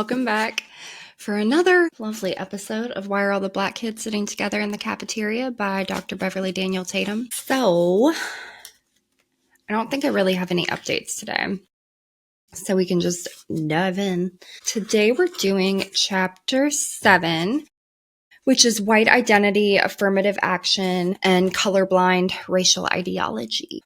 welcome back for another lovely episode of Why Are All the Black Kids Sitting Together in the Cafeteria by Dr. Beverly Daniel Tatum. So, I don't think I really have any updates today, so we can just dive in. Today we're doing Chapter 7, which is White Identity, Affirmative Action, and Colorblind Racial Ideology.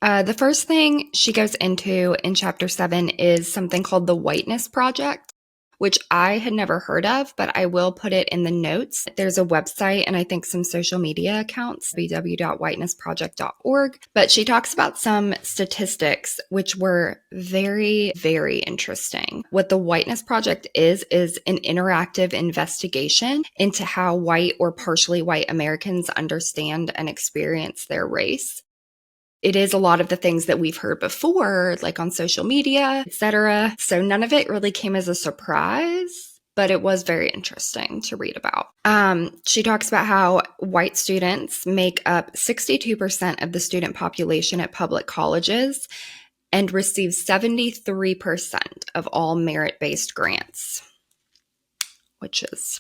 The first thing she goes into in Chapter 7 is something called the Whiteness Project, which I had never heard of, but I will put it in the notes. There's a website and I think some social media accounts, www.whitenessproject.org. But she talks about some statistics which were very, very interesting. What the Whiteness Project is an interactive investigation into how white or partially white Americans understand and experience their race. It is a lot of the things that we've heard before, like on social media, etc. So none of it really came as a surprise, but it was very interesting to read about. She talks about how white students make up 62% of the student population at public colleges and receive 73% of all merit-based grants, which is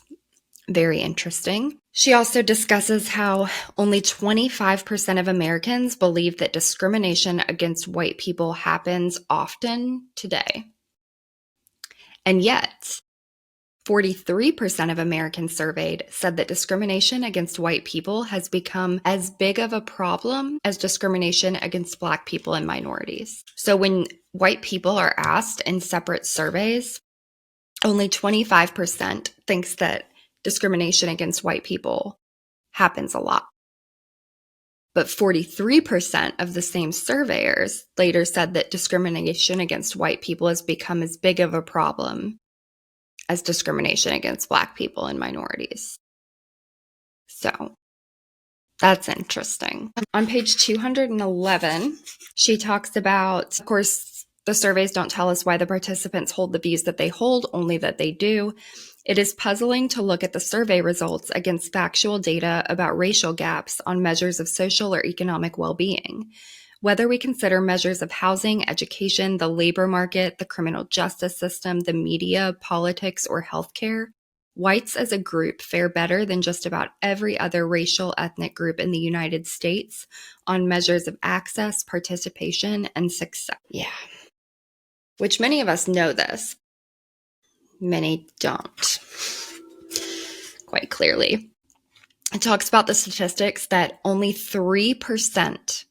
very interesting. She also discusses how only 25% of Americans believe that discrimination against white people happens often today. And yet, 43% of Americans surveyed said that discrimination against white people has become as big of a problem as discrimination against Black people and minorities. So when white people are asked in separate surveys, only 25% thinks that discrimination against white people happens a lot. But 43% of the same surveyors later said that discrimination against white people has become as big of a problem as discrimination against Black people and minorities. So that's interesting. On page 211, she talks about, of course, the surveys don't tell us why the participants hold the views that they hold, only that they do. It is puzzling to look at the survey results against factual data about racial gaps on measures of social or economic well-being. Whether we consider measures of housing, education, the labor market, the criminal justice system, the media, politics, or healthcare, whites as a group fare better than just about every other racial ethnic group in the United States on measures of access, participation, and success. Yeah. Which many of us know this. Many don't, quite clearly. It talks about the statistics that only 3%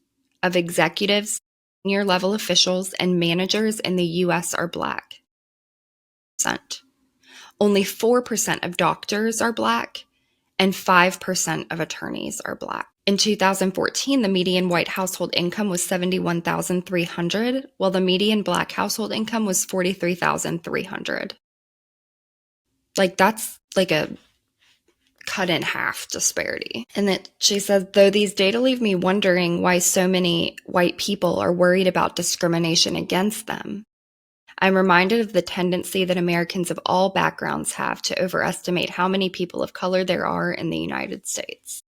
of executives, senior level officials, and managers in the U.S. are Black. Only 4% of doctors are Black, and 5% of attorneys are Black. In 2014, the median white household income was $71,300, while the median Black household income was $43,300. Like, that's like a cut in half disparity. And that she says, though these data leave me wondering why so many white people are worried about discrimination against them, I'm reminded of the tendency that Americans of all backgrounds have to overestimate how many people of color there are in the United States.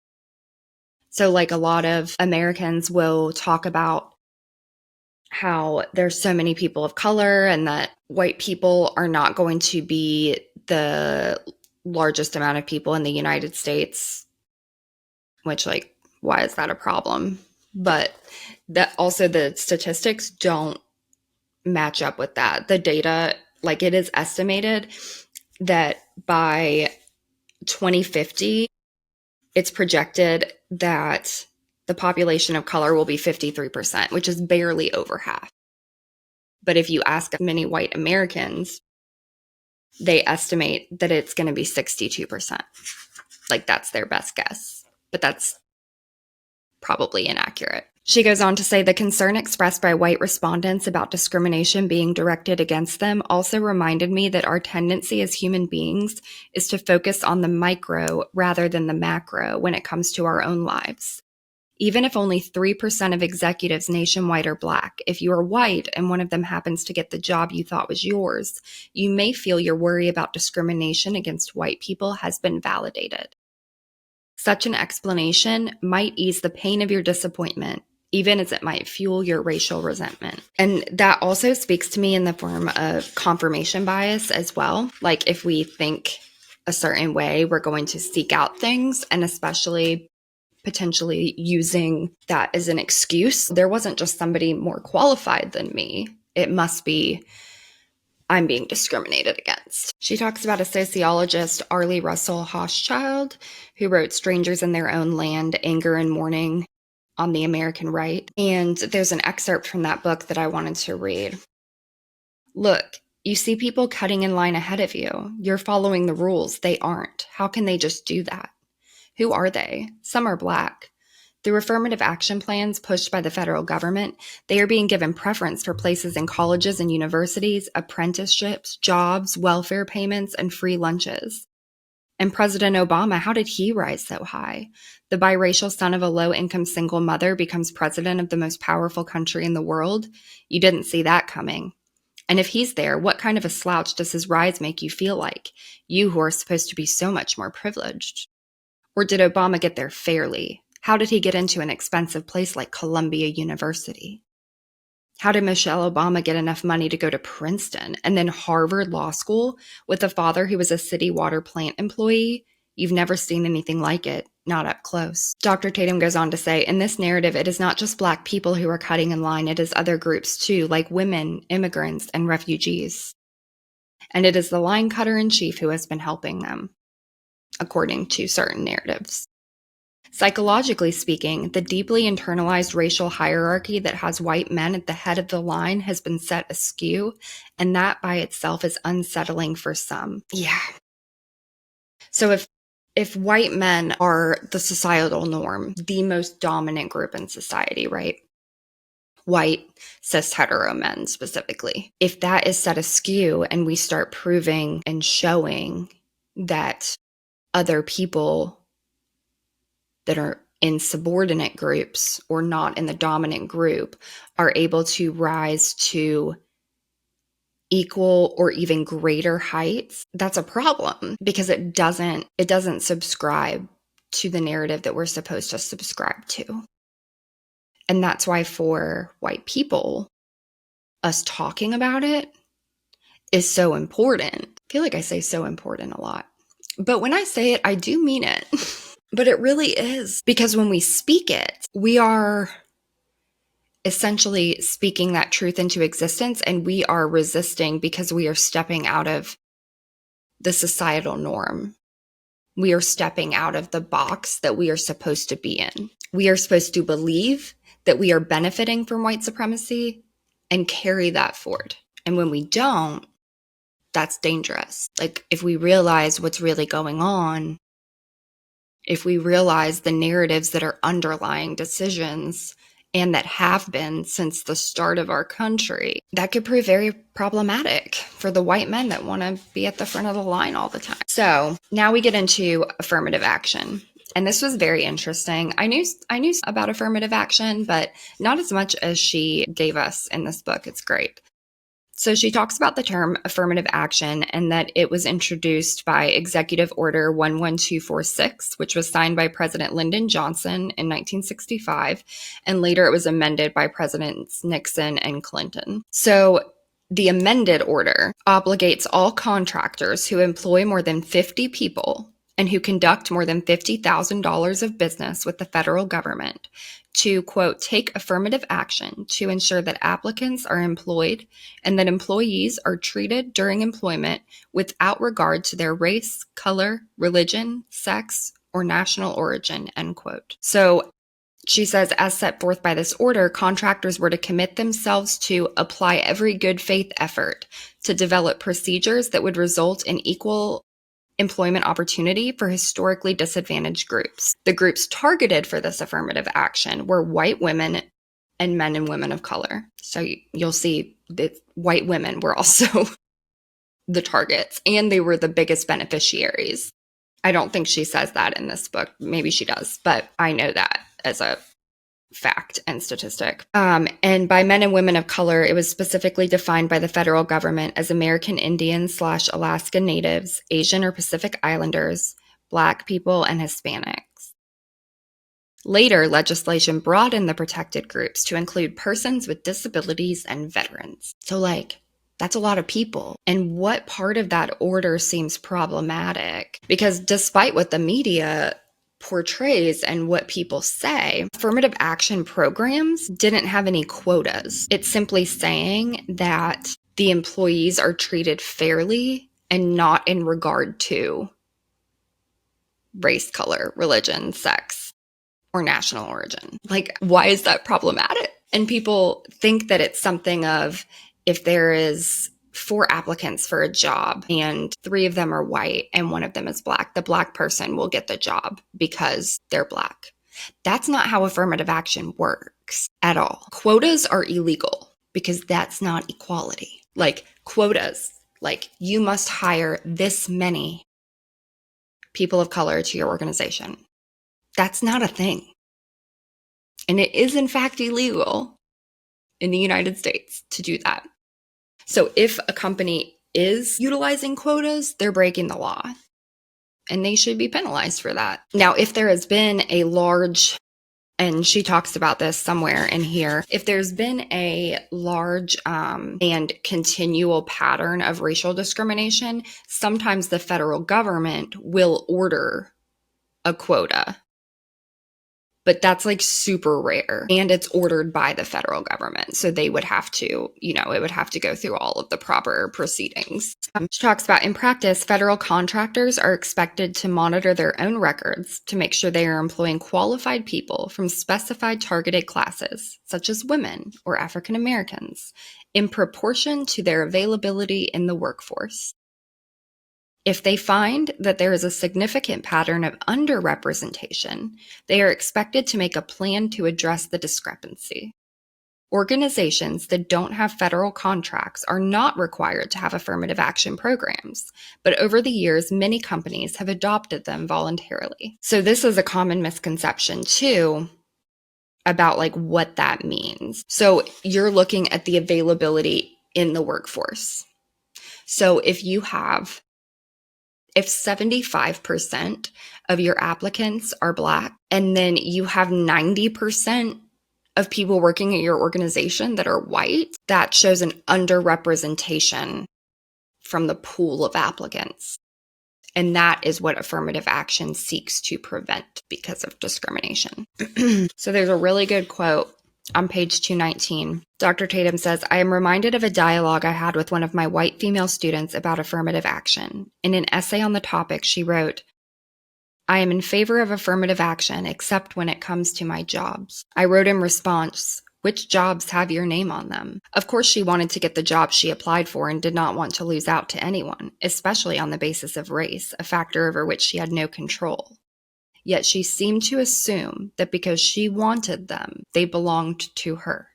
So like a lot of Americans will talk about how there's so many people of color and that white people are not going to be the largest amount of people in the United States, which, like, why is that a problem? But that also the statistics don't match up with that. The data, like, it is estimated that by 2050, it's projected that the population of color will be 53%, which is barely over half. But if you ask many white Americans, they estimate that it's going to be 62%. Like, that's their best guess. But that's probably inaccurate. She goes on to say the concern expressed by white respondents about discrimination being directed against them also reminded me that our tendency as human beings is to focus on the micro rather than the macro when it comes to our own lives. Even if only 3% of executives nationwide are Black, if you are white and one of them happens to get the job you thought was yours, you may feel your worry about discrimination against white people has been validated. Such an explanation might ease the pain of your disappointment, even as it might fuel your racial resentment. And that also speaks to me in the form of confirmation bias as well. Like if we think a certain way, we're going to seek out things, and especially potentially using that as an excuse. There wasn't just somebody more qualified than me. It must be I'm being discriminated against. She talks about a sociologist, Arlie Russell Hochschild, who wrote Strangers in Their Own Land, Anger and Mourning on the American Right. And there's an excerpt from that book that I wanted to read. Look, you see people cutting in line ahead of you. You're following the rules. They aren't. How can they just do that? Who are they? Some are Black. Through affirmative action plans pushed by the federal government, they are being given preference for places in colleges and universities, apprenticeships, jobs, welfare payments, and free lunches. And President Obama, how did he rise so high? The biracial son of a low-income single mother becomes president of the most powerful country in the world? You didn't see that coming. And if he's there, what kind of a slouch does his rise make you feel like? You who are supposed to be so much more privileged. Or did Obama get there fairly? How did he get into an expensive place like Columbia University? How did Michelle Obama get enough money to go to Princeton and then Harvard Law School with a father who was a city water plant employee? You've never seen anything like it, not up close. Dr. Tatum goes on to say, in this narrative, it is not just Black people who are cutting in line, it is other groups too, like women, immigrants, and refugees. And it is the line cutter in chief who has been helping them, according to certain narratives. Psychologically speaking, the deeply internalized racial hierarchy that has white men at the head of the line has been set askew, and that by itself is unsettling for some. Yeah. So if white men are the societal norm, the most dominant group in society, right? White, cis hetero men specifically. If that is set askew and we start proving and showing that other people that are in subordinate groups or not in the dominant group are able to rise to equal or even greater heights, that's a problem because it doesn't subscribe to the narrative that we're supposed to subscribe to. And that's why for white people, us talking about it is so important. I feel like I say so important a lot. But when I say it, I do mean it. But it really is, because when we speak it, we are essentially speaking that truth into existence, and we are resisting because we are stepping out of the societal norm. We are stepping out of the box that we are supposed to be in. We are supposed to believe that we are benefiting from white supremacy and carry that forward. And when we don't, that's dangerous. Like if we realize what's really going on, if we realize the narratives that are underlying decisions and that have been since the start of our country, that could prove very problematic for the white men that want to be at the front of the line all the time. So now we get into affirmative action. And this was very interesting. I knew about affirmative action, but not as much as she gave us in this book. It's great. So she talks about the term affirmative action and that it was introduced by Executive Order 11246, which was signed by President Lyndon Johnson in 1965, and later it was amended by Presidents Nixon and Clinton. So the amended order obligates all contractors who employ more than 50 people and who conduct more than $50,000 of business with the federal government to, quote, take affirmative action to ensure that applicants are employed and that employees are treated during employment without regard to their race, color, religion, sex, or national origin, end quote. So she says, as set forth by this order, contractors were to commit themselves to apply every good faith effort to develop procedures that would result in equal employment opportunity for historically disadvantaged groups. The groups targeted for this affirmative action were white women and men and women of color. So you'll see that white women were also the targets, and they were the biggest beneficiaries. I don't think she says that in this book. Maybe she does, but I know that as a fact and statistic. And by men and women of color, it was specifically defined by the federal government as American Indians / Alaska Natives, Asian or Pacific Islanders, Black people, and Hispanics. Later, legislation broadened the protected groups to include persons with disabilities and veterans. So, that's a lot of people. And what part of that order seems problematic? Because despite what the media portrays and what people say, affirmative action programs didn't have any quotas. It's simply saying that the employees are treated fairly and not in regard to race, color, religion, sex, or national origin. Why is that problematic? And people think that it's something of, if there is 4 applicants for a job and 3 of them are white and 1 of them is black, the black person will get the job because they're black. That's not how affirmative action works at all. Quotas are illegal because that's not equality. Quotas, you must hire this many people of color to your organization. That's not a thing. And it is, in fact, illegal in the United States to do that. So if a company is utilizing quotas, they're breaking the law. And they should be penalized for that. Now, if there has been a large, and she talks about this somewhere in here, if there's been a large and continual pattern of racial discrimination, sometimes the federal government will order a quota. But that's super rare, and it's ordered by the federal government. So they would have to, it would have to go through all of the proper proceedings. She talks about, in practice, federal contractors are expected to monitor their own records to make sure they are employing qualified people from specified targeted classes, such as women or African Americans, in proportion to their availability in the workforce. If they find that there is a significant pattern of underrepresentation, they are expected to make a plan to address the discrepancy. Organizations that don't have federal contracts are not required to have affirmative action programs, but over the years, many companies have adopted them voluntarily. So this is a common misconception too about what that means. So you're looking at the availability in the workforce. So if 75% of your applicants are Black, and then you have 90% of people working at your organization that are white, that shows an underrepresentation from the pool of applicants. And that is what affirmative action seeks to prevent because of discrimination. So there's a really good quote on page 219. Dr. Tatum says, "I am reminded of a dialogue I had with one of my white female students about affirmative action. In an essay on the topic, she wrote, 'I am in favor of affirmative action except when it comes to my jobs.' I wrote in response, 'Which jobs have your name on them?' Of course, she wanted to get the job she applied for and did not want to lose out to anyone, especially on the basis of race, a factor over which she had no control. Yet she seemed to assume that because she wanted them, they belonged to her.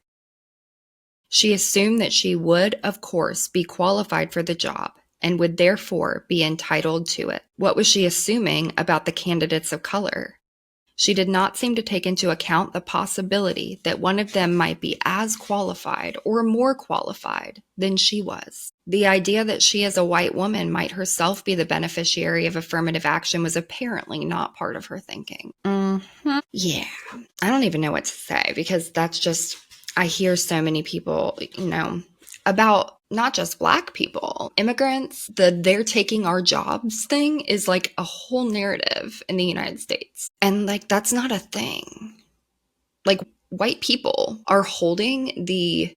She assumed that she would, of course, be qualified for the job and would therefore be entitled to it. What was she assuming about the candidates of color? She did not seem to take into account the possibility that one of them might be as qualified or more qualified than she was. The idea that she as a white woman might herself be the beneficiary of affirmative action was apparently not part of her thinking." Yeah, I don't even know what to say, because that's just, I hear so many people, about not just Black people, immigrants, they're taking our jobs thing is a whole narrative in the United States. And that's not a thing. White people are holding the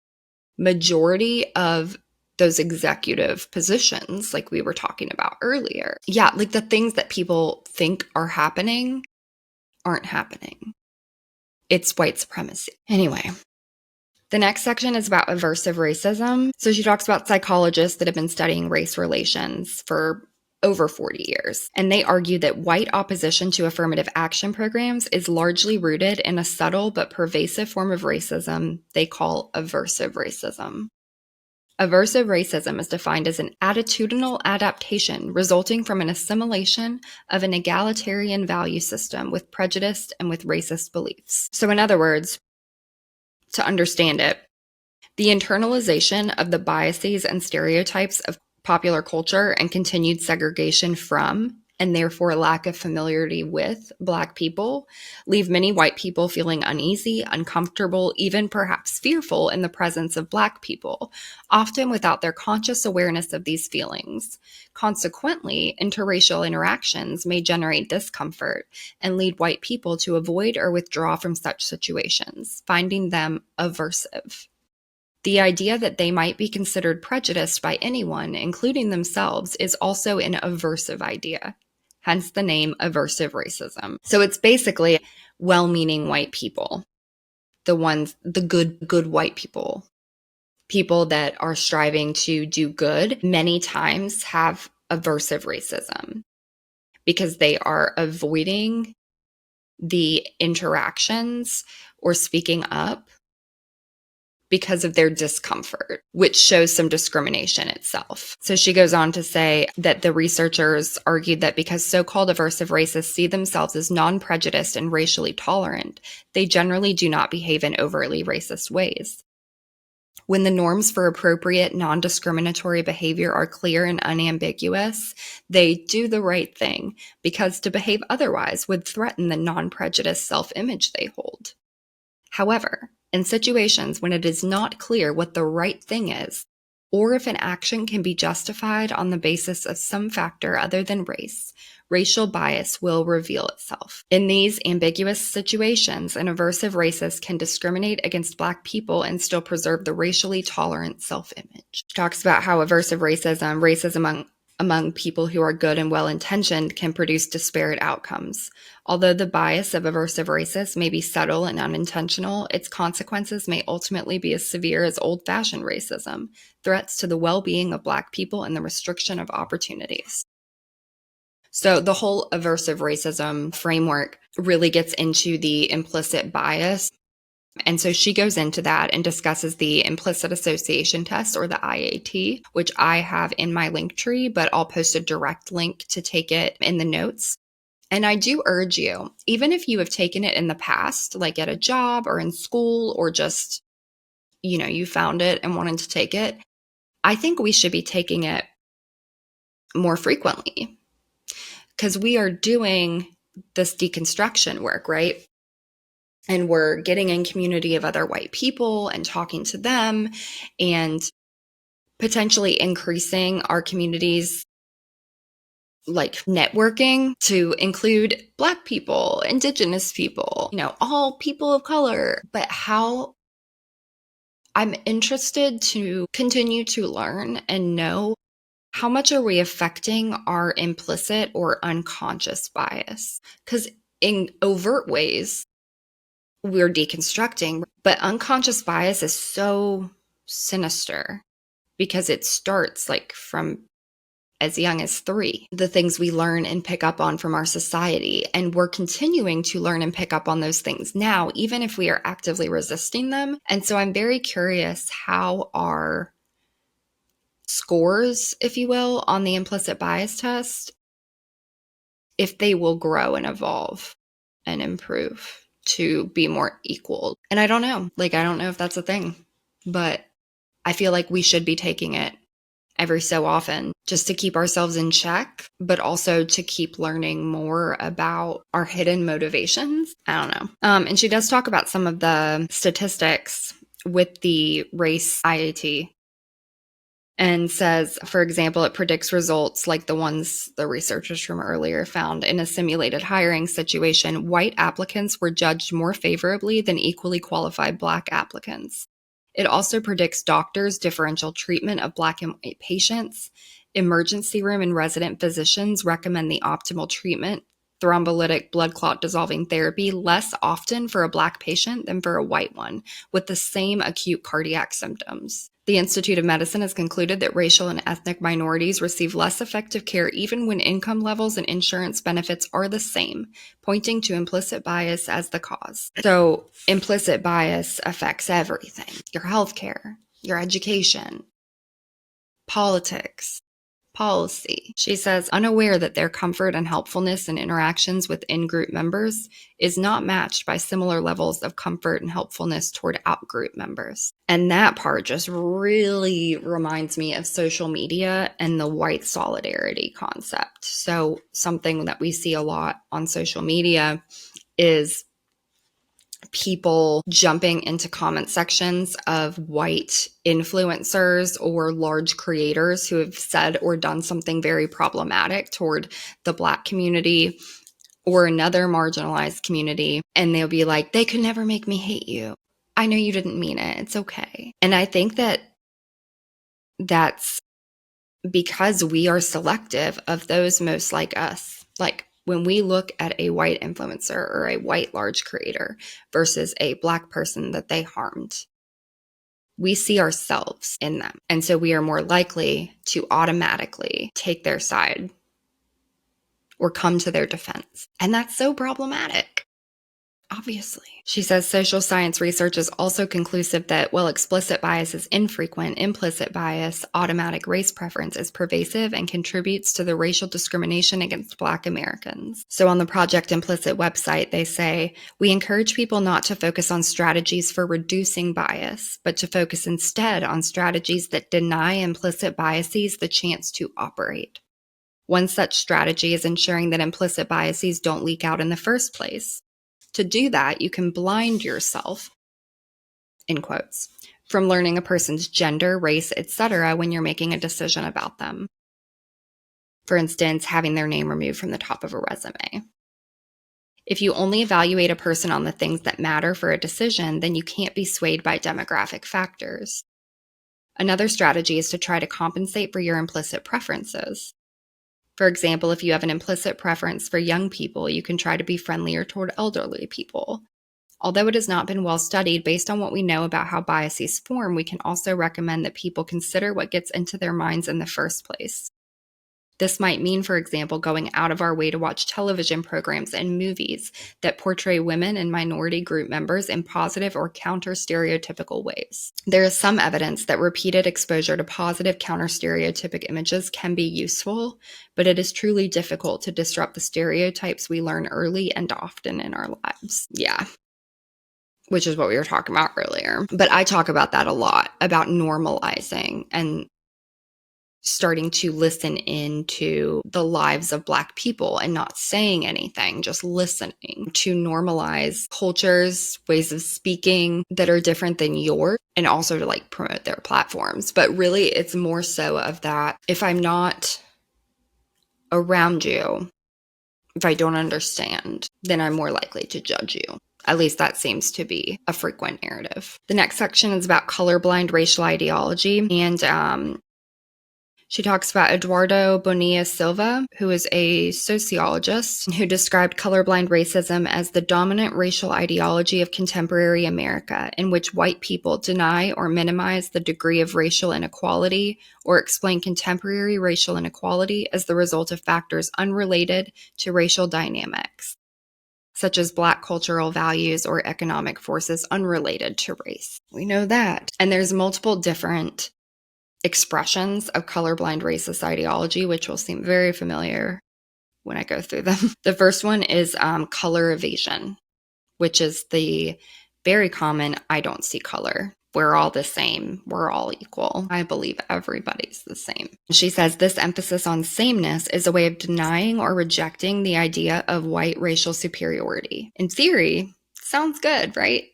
majority of those executive positions, like we were talking about earlier. Yeah, the things that people think are happening aren't happening. It's white supremacy. Anyway. The next section is about aversive racism. So she talks about psychologists that have been studying race relations for over 40 years. And they argue that white opposition to affirmative action programs is largely rooted in a subtle but pervasive form of racism they call aversive racism. Aversive racism is defined as an attitudinal adaptation resulting from an assimilation of an egalitarian value system with prejudice and with racist beliefs. So in other words, to understand it, the internalization of the biases and stereotypes of popular culture and continued segregation from and therefore lack of familiarity with Black people, leave many white people feeling uneasy, uncomfortable, even perhaps fearful in the presence of Black people, often without their conscious awareness of these feelings. Consequently, interracial interactions may generate discomfort and lead white people to avoid or withdraw from such situations, finding them aversive. The idea that they might be considered prejudiced by anyone, including themselves, is also an aversive idea, hence the name aversive racism. So it's basically well-meaning white people, the good white people, people that are striving to do good, many times have aversive racism because they are avoiding the interactions or speaking up because of their discomfort, which shows some discrimination itself. So she goes on to say that the researchers argued that because so-called aversive racists see themselves as non-prejudiced and racially tolerant, they generally do not behave in overtly racist ways. When the norms for appropriate non-discriminatory behavior are clear and unambiguous, they do the right thing because to behave otherwise would threaten the non-prejudiced self-image they hold. However, in situations when it is not clear what the right thing is, or if an action can be justified on the basis of some factor other than race, racial bias will reveal itself. In these ambiguous situations, an aversive racist can discriminate against Black people and still preserve the racially tolerant self-image. She talks about how aversive racism among people who are good and well-intentioned can produce disparate outcomes. Although the bias of aversive racists may be subtle and unintentional, its consequences may ultimately be as severe as old-fashioned racism, threats to the well-being of Black people and the restriction of opportunities. So the whole aversive racism framework really gets into the implicit bias. And so she goes into that and discusses the implicit association test, or the IAT, which I have in my link tree, but I'll post a direct link to take it in the notes. And I do urge you, even if you have taken it in the past, like at a job or in school, or just, you found it and wanted to take it, I think we should be taking it more frequently because we are doing this deconstruction work, right? And we're getting in community of other white people and talking to them and potentially increasing our community's like networking to include Black people, Indigenous people, all people of color. But how I'm interested to continue to learn and know how much are we affecting our implicit or unconscious bias? Because in overt ways, we're deconstructing, but unconscious bias is so sinister because it starts like from as young as 3, the things we learn and pick up on from our society. And we're continuing to learn and pick up on those things now, even if we are actively resisting them. And so I'm very curious how our scores, if you will, on the implicit bias test, if they will grow and evolve and improve to be more equal. And I don't know. I don't know if that's a thing, but I feel like we should be taking it every so often just to keep ourselves in check, but also to keep learning more about our hidden motivations. I don't know. And she does talk about some of the statistics with the race IAT and says, for example, it predicts results like the ones the researchers from earlier found. In a simulated hiring situation, white applicants were judged more favorably than equally qualified Black applicants. It also predicts doctors' differential treatment of Black and white patients. Emergency room and resident physicians recommend the optimal treatment, thrombolytic blood clot dissolving therapy, less often for a Black patient than for a white one, with the same acute cardiac symptoms. The Institute of Medicine has concluded that racial and ethnic minorities receive less effective care even when income levels and insurance benefits are the same, pointing to implicit bias as the cause. So implicit bias affects everything: your healthcare, your education, politics, policy. She says, unaware that their comfort and helpfulness in interactions with in-group members is not matched by similar levels of comfort and helpfulness toward out-group members. And that part just really reminds me of social media and the white solidarity concept. So something that we see a lot on social media is people jumping into comment sections of white influencers or large creators who have said or done something very problematic toward the Black community or another marginalized community. And they'll be like, they could never make me hate you. I know you didn't mean it. It's okay. And I think that that's because we are selective of those most like us. Like, when we look at a white influencer or a white large creator versus a Black person that they harmed, we see ourselves in them. And so we are more likely to automatically take their side or come to their defense. And that's so problematic. Obviously. She says social science research is also conclusive that while explicit bias is infrequent, implicit bias, automatic race preference is pervasive and contributes to the racial discrimination against Black Americans. So on the Project Implicit website, they say, we encourage people not to focus on strategies for reducing bias, but to focus instead on strategies that deny implicit biases the chance to operate. One such strategy is ensuring that implicit biases don't leak out in the first place. To do that, you can blind yourself, in quotes, from learning a person's gender, race, etc. when you're making a decision about them. For instance, having their name removed from the top of a resume. If you only evaluate a person on the things that matter for a decision, then you can't be swayed by demographic factors. Another strategy is to try to compensate for your implicit preferences. For example, if you have an implicit preference for young people, you can try to be friendlier toward elderly people. Although it has not been well studied, based on what we know about how biases form, we can also recommend that people consider what gets into their minds in the first place. This might mean, for example, going out of our way to watch television programs and movies that portray women and minority group members in positive or counter-stereotypical ways. There is some evidence that repeated exposure to positive counter-stereotypic images can be useful, but it is truly difficult to disrupt the stereotypes we learn early and often in our lives. Yeah. Which is what we were talking about earlier. But I talk about that a lot, about normalizing and starting to listen into the lives of Black people and not saying anything, just listening, to normalize cultures, ways of speaking that are different than yours, and also to like promote their platforms. But really, it's more so of that, if I'm not around you, if I don't understand, then I'm more likely to judge you. At least that seems to be a frequent narrative. The next section is about colorblind racial ideology, and she talks about Eduardo Bonilla Silva, who is a sociologist who described colorblind racism as the dominant racial ideology of contemporary America, in which white people deny or minimize the degree of racial inequality or explain contemporary racial inequality as the result of factors unrelated to racial dynamics, such as Black cultural values or economic forces unrelated to race. We know that. And there's multiple different expressions of colorblind racist ideology, which will seem very familiar when I go through them. The first one is color evasion, which is the very common, I don't see color. We're all the same. We're all equal. I believe everybody's the same. She says this emphasis on sameness is a way of denying or rejecting the idea of white racial superiority. In theory, sounds good, right?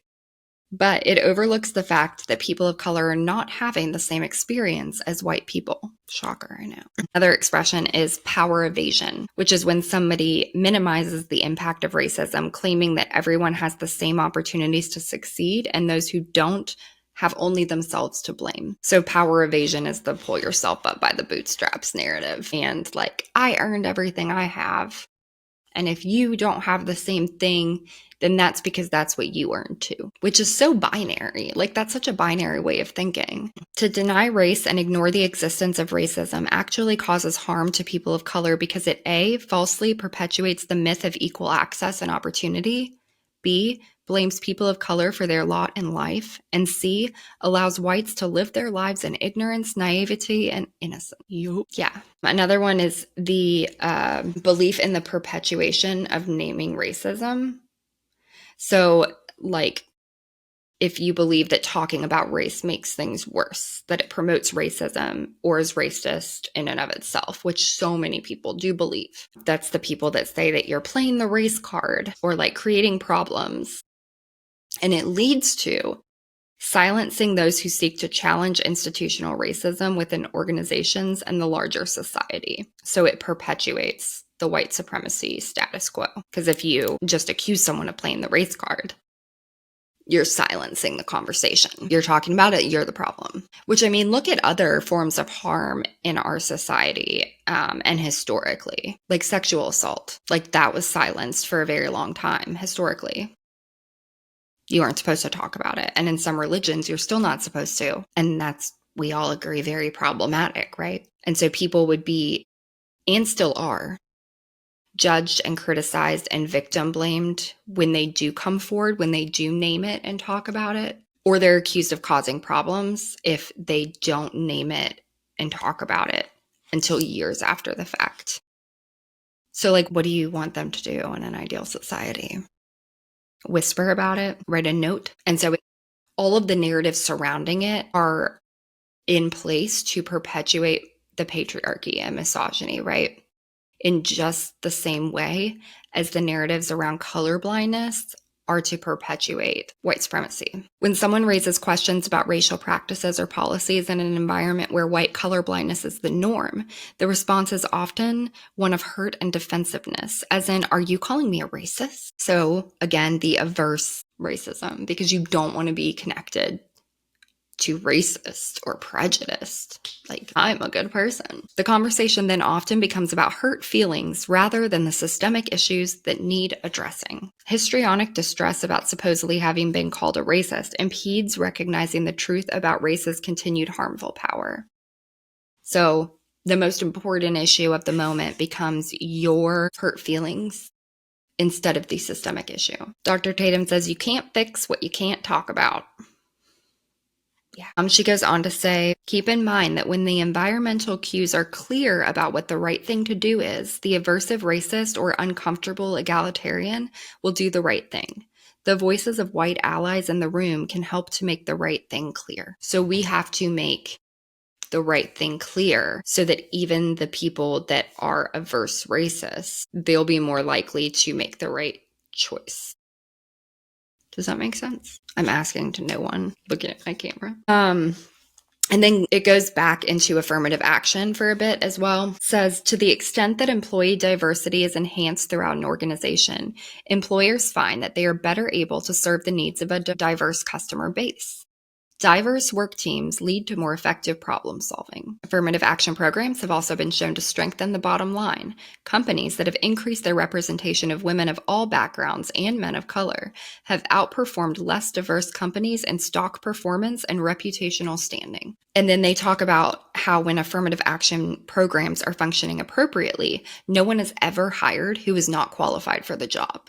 But it overlooks the fact that people of color are not having the same experience as white people. Shocker, I know. Another expression is power evasion, which is when somebody minimizes the impact of racism, claiming that everyone has the same opportunities to succeed and those who don't have only themselves to blame. So power evasion is the pull yourself up by the bootstraps narrative. And like, I earned everything I have. And if you don't have the same thing, then that's because that's what you earned too, which is so binary. Like, that's such a binary way of thinking. To deny race and ignore the existence of racism actually causes harm to people of color because it A, falsely perpetuates the myth of equal access and opportunity, B, blames people of color for their lot in life. And C, allows whites to live their lives in ignorance, naivety, and innocence. Yeah. Another one is the belief in the perpetuation of naming racism. So, like, if you believe that talking about race makes things worse, that it promotes racism or is racist in and of itself, which so many people do believe. That's the people that say that you're playing the race card or like creating problems. And it leads to silencing those who seek to challenge institutional racism within organizations and the larger society. So it perpetuates the white supremacy status quo. Because if you just accuse someone of playing the race card, you're silencing the conversation. You're talking about it, you're the problem. Which, I mean, look at other forms of harm in our society and historically, like sexual assault. Like that was silenced for a very long time historically. You aren't supposed to talk about it. And in some religions, you're still not supposed to. And that's, we all agree, very problematic, right? And so people would be, and still are, judged and criticized and victim blamed when they do come forward, when they do name it and talk about it, or they're accused of causing problems if they don't name it and talk about it until years after the fact. So, like, what do you want them to do in an ideal society? Whisper about it, write a note. And so all of the narratives surrounding it are in place to perpetuate the patriarchy and misogyny, right? In just the same way as the narratives around colorblindness are to perpetuate white supremacy. When someone raises questions about racial practices or policies in an environment where white colorblindness is the norm, the response is often one of hurt and defensiveness, as in, are you calling me a racist? So again, the averse racism, because you don't want to be connected to racist or prejudiced. Like, I'm a good person. The conversation then often becomes about hurt feelings rather than the systemic issues that need addressing. Histrionic distress about supposedly having been called a racist impedes recognizing the truth about race's continued harmful power. So the most important issue of the moment becomes your hurt feelings instead of the systemic issue. Dr. Tatum says you can't fix what you can't talk about. Yeah. She goes on to say, keep in mind that when the environmental cues are clear about what the right thing to do is, the aversive racist or uncomfortable egalitarian will do the right thing. The voices of white allies in the room can help to make the right thing clear. So we have to make the right thing clear so that even the people that are averse racists, they'll be more likely to make the right choice. Does that make sense? I'm asking to no one looking at my camera. And then it goes back into affirmative action for a bit as well. It says, to the extent that employee diversity is enhanced throughout an organization, employers find that they are better able to serve the needs of a diverse customer base. Diverse work teams lead to more effective problem solving. Affirmative action programs have also been shown to strengthen the bottom line. Companies that have increased their representation of women of all backgrounds and men of color have outperformed less diverse companies in stock performance and reputational standing. And then they talk about how when affirmative action programs are functioning appropriately, no one is ever hired who is not qualified for the job.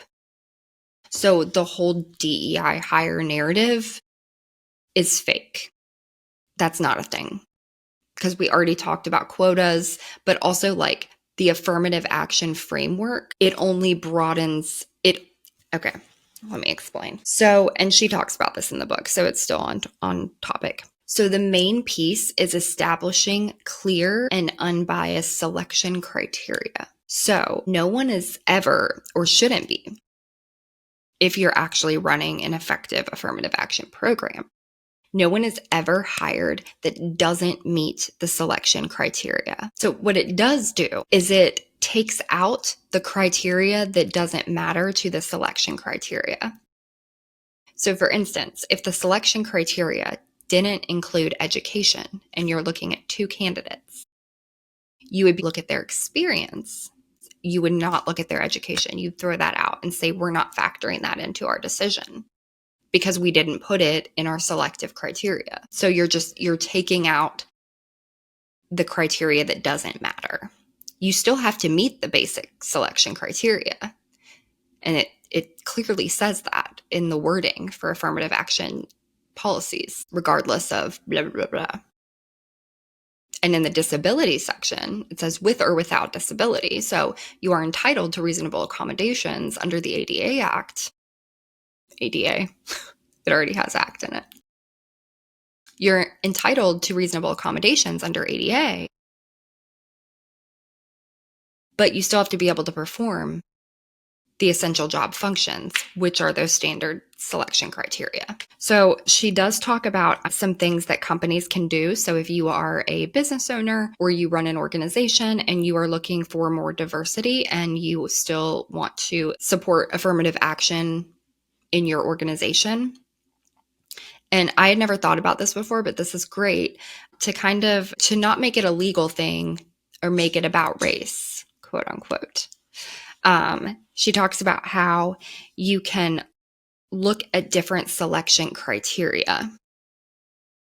So the whole DEI hire narrative is fake. That's not a thing. Because we already talked about quotas, but also like the affirmative action framework, it only broadens it. Okay, let me explain. So, and she talks about this in the book, so it's still on topic. So the main piece is establishing clear and unbiased selection criteria. So no one is ever, or shouldn't be, if you're actually running an effective affirmative action program, no one is ever hired that doesn't meet the selection criteria. So what it does do is it takes out the criteria that doesn't matter to the selection criteria. So for instance, if the selection criteria didn't include education and you're looking at two candidates, you would look at their experience. You would not look at their education. You'd throw that out and say, we're not factoring that into our decision, because we didn't put it in our selective criteria. So you're taking out the criteria that doesn't matter. You still have to meet the basic selection criteria. And it clearly says that. in the wording for affirmative action policies, regardless of blah, blah, blah. And in the disability section, it says with or without disability. So you are entitled to reasonable accommodations under the ADA Act. ADA, it already has act in it. You're entitled to reasonable accommodations under ADA, but you still have to be able to perform the essential job functions, which are those standard selection criteria. So she does talk about some things that companies can do. So if you are a business owner or you run an organization and you are looking for more diversity and you still want to support affirmative action in your organization. And I had never thought about this before, but this is great to not make it a legal thing or make it about race, quote unquote. She talks about how you can look at different selection criteria.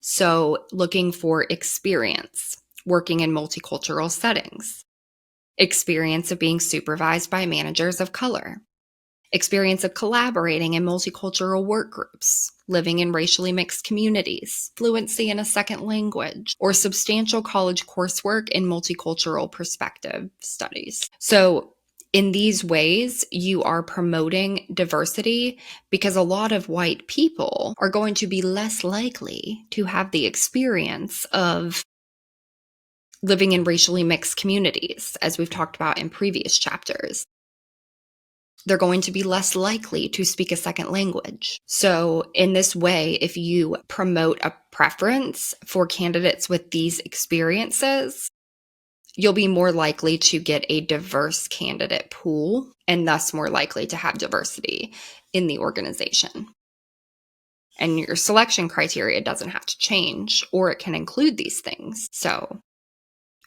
So looking for experience, working in multicultural settings, experience of being supervised by managers of color, experience of collaborating in multicultural work groups, living in racially mixed communities, fluency in a second language, or substantial college coursework in multicultural perspective studies. So in these ways, you are promoting diversity because a lot of white people are going to be less likely to have the experience of living in racially mixed communities, as we've talked about in previous chapters. They're going to be less likely to speak a second language. So in this way, if you promote a preference for candidates with these experiences, you'll be more likely to get a diverse candidate pool and thus more likely to have diversity in the organization. And your selection criteria doesn't have to change, or it can include these things. So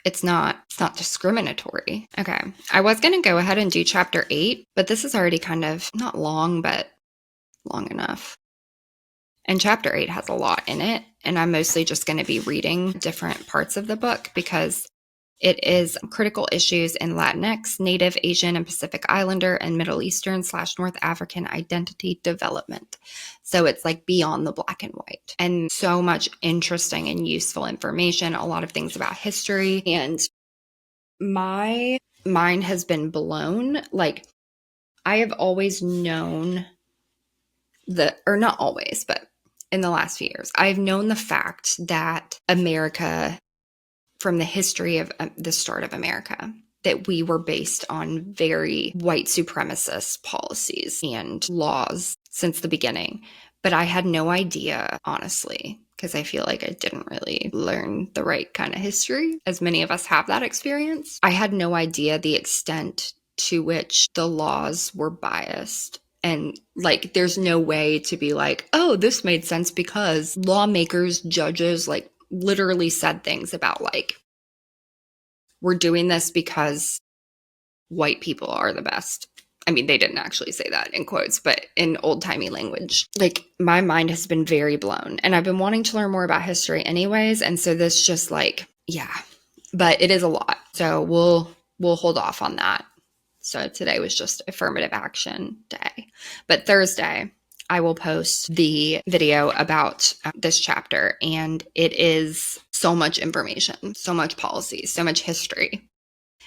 it's not discriminatory. Okay. I was going to go ahead and do chapter 8, but this is already kind of not long, but long enough. And chapter 8 has a lot in it. And I'm mostly just going to be reading different parts of the book because it is critical issues in Latinx, Native, Asian, and Pacific Islander, and Middle Eastern / North African identity development. So it's like beyond the black and white, and so much interesting and useful information, a lot of things about history. And my mind has been blown. Like, I have always known or not always, but in the last few years, I've known the fact that America, from the history of the start of America, that we were based on very white supremacist policies and laws since the beginning. But I had no idea, honestly, because I feel like I didn't really learn the right kind of history, as many of us have that experience. I had no idea the extent to which the laws were biased. And like, there's no way to be like, oh, this made sense because lawmakers, judges, like, literally said things about like, we're doing this because white people are the best. I mean, they didn't actually say that in quotes, but in old-timey language. Like, my mind has been very blown, and I've been wanting to learn more about history anyways, and so this just like, yeah, but it is a lot. So we'll hold off on that. So today was just affirmative action day. But Thursday, I will post the video about this chapter, and it is so much information, so much policy, so much history.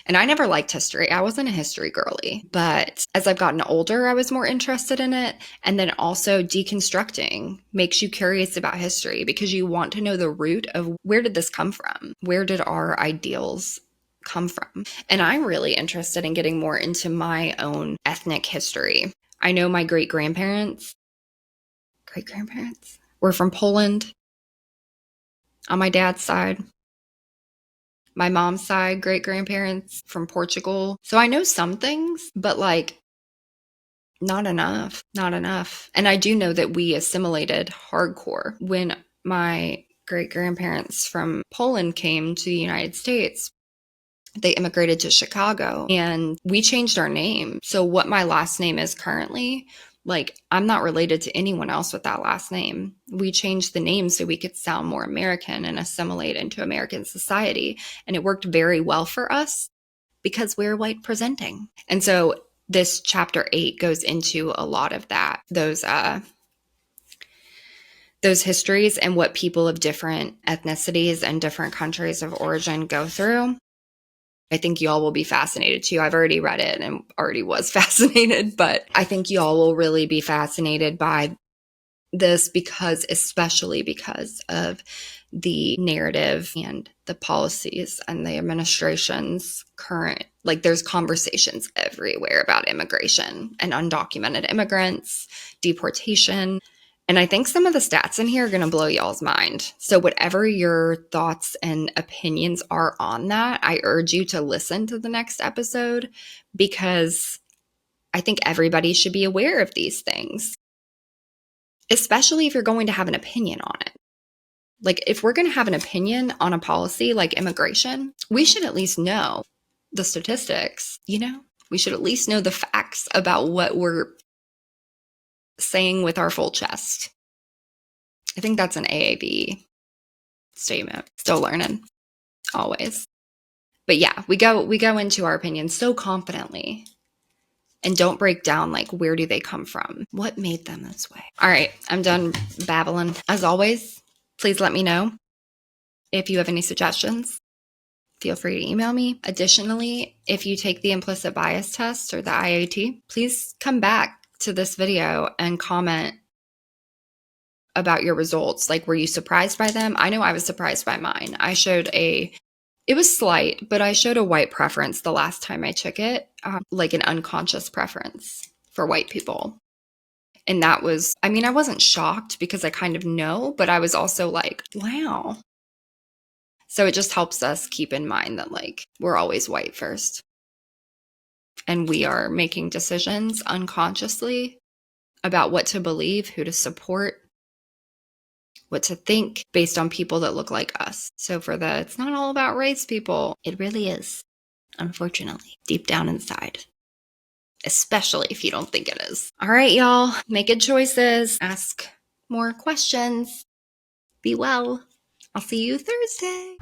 And I never liked history. I wasn't a history girly, but as I've gotten older, I was more interested in it. And then also deconstructing makes you curious about history because you want to know the root of where did this come from? Where did our ideals come from? And I'm really interested in getting more into my own ethnic history. I know my great-grandparents were from Poland on my dad's side. My mom's side, great-grandparents from Portugal. So I know some things, but like not enough. And I do know that we assimilated hardcore. When my great-grandparents from Poland came to the United States, they immigrated to Chicago and we changed our name. So what my last name is currently, like, I'm not related to anyone else with that last name. We changed the name so we could sound more American and assimilate into American society. And it worked very well for us because we're white presenting. And so this chapter 8 goes into a lot of that, those histories and what people of different ethnicities and different countries of origin go through. I think y'all will be fascinated too. I've already read it and already was fascinated, but I think y'all will really be fascinated by this especially because of the narrative and the policies and the administration's current, like there's conversations everywhere about immigration and undocumented immigrants, deportation. And I think some of the stats in here are going to blow y'all's mind. So whatever your thoughts and opinions are on that, I urge you to listen to the next episode because I think everybody should be aware of these things, especially if you're going to have an opinion on it. Like if we're going to have an opinion on a policy like immigration, we should at least know the statistics, We should at least know the facts about what we're saying with our full chest. I think that's an AAB statement. Still learning, always. But yeah, we go into our opinions so confidently and don't break down like where do they come from? What made them this way? All right, I'm done babbling. As always, please let me know if you have any suggestions. Feel free to email me. Additionally, if you take the implicit bias test or the IAT, please come back to this video and comment about your results. Like, were you surprised by them? I know I was surprised by mine. It was slight, but I showed a white preference the last time I took it, like an unconscious preference for white people. And that was, I wasn't shocked because I kind of know, but I was also like, wow. So it just helps us keep in mind that like we're always white first. And we are making decisions unconsciously about what to believe, who to support, what to think based on people that look like us. So it's not all about race, people. It really is, unfortunately, deep down inside. Especially if you don't think it is. All right, y'all, make good choices. Ask more questions. Be well. I'll see you Thursday.